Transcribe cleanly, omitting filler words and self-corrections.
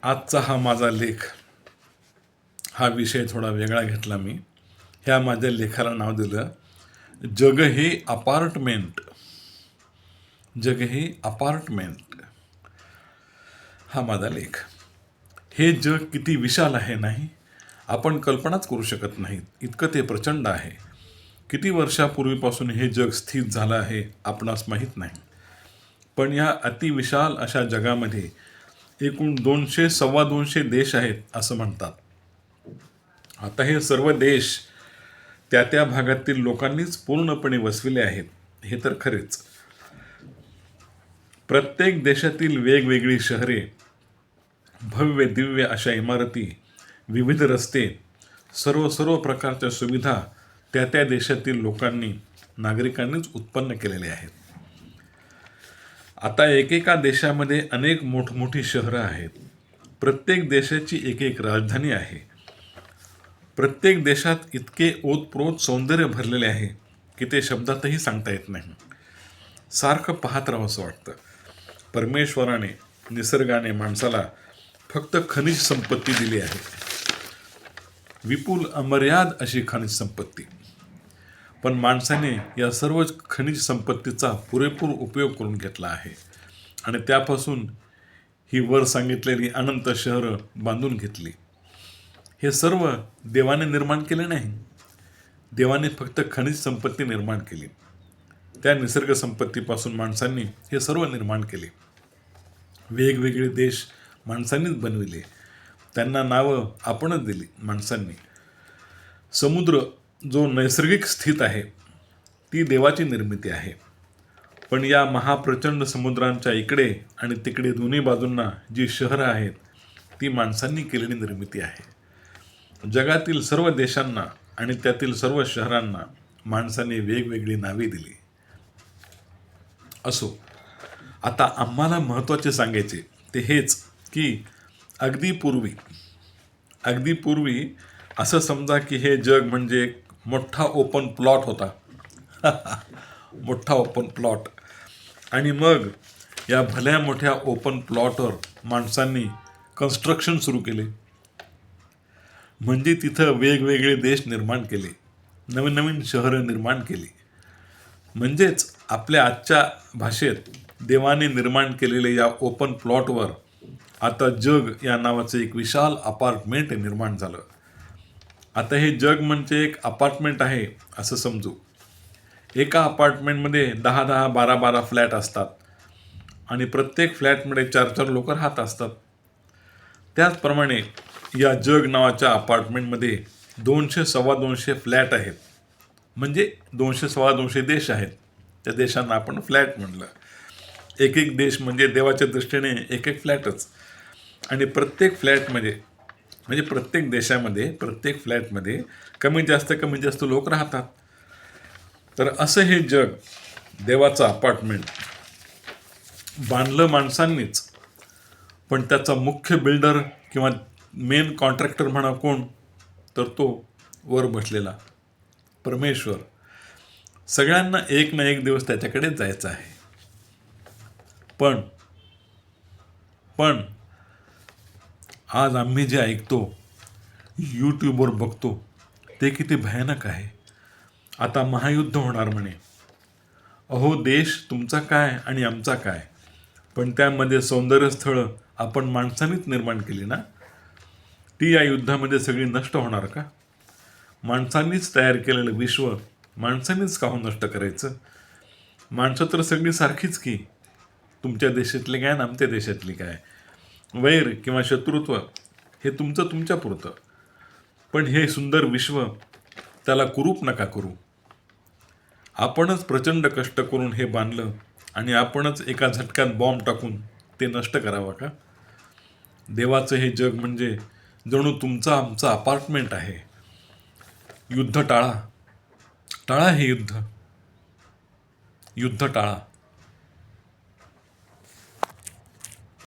आजचा हा माझा लेख, हा विषय थोडा वेगळा घेतला मी. ह्या माझ्या लेखाला नाव दिलं जग हे अपार्टमेंट. जग हे अपार्टमेंट हा माझा लेख. हे जग किती विशाल आहे नाही, आपण कल्पनाच करू शकत नाहीत, इतकं ते प्रचंड आहे. किती वर्षापूर्वीपासून हे जग स्थित झालं आहे आपणास माहीत नाही. पण या अतिविशाल अशा जगामध्ये एकूण 200-2.25 देश आहेत असं म्हणतात. आता हे सर्व देश त्या त्या भागातील लोकांनीच पूर्णपणे वसविले आहेत, हे तर खरेच. प्रत्येक देशातील वेगवेगळी शहरे, भव्य दिव्य अशा इमारती, विविध रस्ते, सर्व सर्व प्रकारच्या सुविधा त्या त्या देशातील लोकांनी, नागरिकांनीच उत्पन्न केलेले आहेत. आता एकेका देशामध्ये अनेक मोठमोठी शहरं आहेत. प्रत्येक देशाची एक एक राजधानी आहे. प्रत्येक देशात इतके ओतप्रोत सौंदर्य भरलेले आहे की ते शब्दातही सांगता येत नाही. सारखं पाहत राहावंसं वाटतं. परमेश्वराने, निसर्गाने माणसाला फक्त खनिज संपत्ती दिली आहे, विपुल अमर्याद अशी खनिज संपत्ती. पण माणसाने या सर्व खनिज संपत्तीचा पुरेपूर उपयोग करून घेतला आहे आणि त्यापासून ही वर सांगितलेली अनंत शहरं बांधून घेतली. हे सर्व देवाने निर्माण केले नाही. देवाने फक्त खनिज संपत्ती निर्माण केली. त्या निसर्ग संपत्तीपासून माणसांनी हे सर्व निर्माण केले. वेगवेगळे देश माणसांनीच बनविले. त्यांना नावं आपणच दिली माणसांनी. समुद्र जो नैसर्गिक स्थित आहे ती देवाची निर्मिती आहे. पण या महाप्रचंड समुद्रांच्या इकडे आणि तिकडे दोन्ही बाजूंना जी शहरं आहेत ती माणसांनी केलेली निर्मिती आहे. जगातील सर्व देशांना आणि त्यातील सर्व शहरांना माणसाने वेगवेगळी नावे दिली. असो, आता आम्हाला महत्त्वाचे सांगायचे ते हेच की अगदी पूर्वी असं समजा की हे जग म्हणजे एक मोठा ओपन प्लॉट होता. मोठा ओपन प्लॉट. आणि मग या भल्या मोठ्या ओपन प्लॉटवर माणसांनी कन्स्ट्रक्शन सुरू केले. म्हणजे तिथं वेगवेगळे देश निर्माण केले, नवीन नवीन शहरं निर्माण केली. म्हणजेच आपल्या आजच्या भाषेत देवाने निर्माण केलेल्या या ओपन प्लॉटवर आता जग या नावाचं एक विशाल अपार्टमेंट निर्माण झालं. आता हे जग म्हणजे एक अपार्टमेंट आहे असं समजू. एका अपार्टमेंटमध्ये 10-10, 12-12 फ्लॅट असतात आणि प्रत्येक फ्लॅटमध्ये 4-4 लोक राहत असतात. त्याचप्रमाणे या जग नावाच्या अपार्टमेंटमध्ये 200-2.25 फ्लॅट आहेत. म्हणजे 200-2.25 देश आहेत. त्या देशांना आपण फ्लॅट म्हणलं. एक एक देश म्हणजे देवाच्या दृष्टीने एक एक फ्लॅटच. आणि प्रत्येक फ्लॅटमध्ये म्हणजे प्रत्येक देशामध्ये प्रत्येक फ्लॅटमध्ये कमी जास्त लोक राहतात. तर असं हे जग, देवाचं अपार्टमेंट बांधलं माणसांनीच. पण त्याचा मुख्य बिल्डर किंवा मेन कॉन्ट्रॅक्टर म्हणा कोण, तर तो वर बसलेला परमेश्वर. सगळ्यांना एक ना एक दिवस त्याच्याकडेच जायचं आहे. पण आज आम्ही जे ऐकतो, यूट्यूबवर बघतो, ते किती भयानक आहे. आता महायुद्ध होणार म्हणे. अहो, देश तुमचा काय आणि आमचा काय, पण त्यामध्ये सौंदर्यस्थळं आपण माणसांनीच निर्माण केली ना. ती या युद्धामध्ये सगळी नष्ट होणार का? माणसांनीच तयार केलेलं विश्व माणसांनीच का नष्ट करायचं? माणसं तर सगळी सारखीच की. तुमच्या देशातली काय आणि आमच्या देशातली काय. वैर किंवा शत्रुत्व हे तुमचं तुमच्यापुरतं. पण हे सुंदर विश्व, त्याला कुरूप नका करू. आपणच प्रचंड कष्ट करून हे बांधलं आणि आपणच एका झटक्यात बॉम्ब टाकून ते नष्ट करावं का? देवाचं हे जग म्हणजे जणू तुमचं आमचं अपार्टमेंट आहे. युद्ध टाळा. टाळा हे युद्ध टाळा.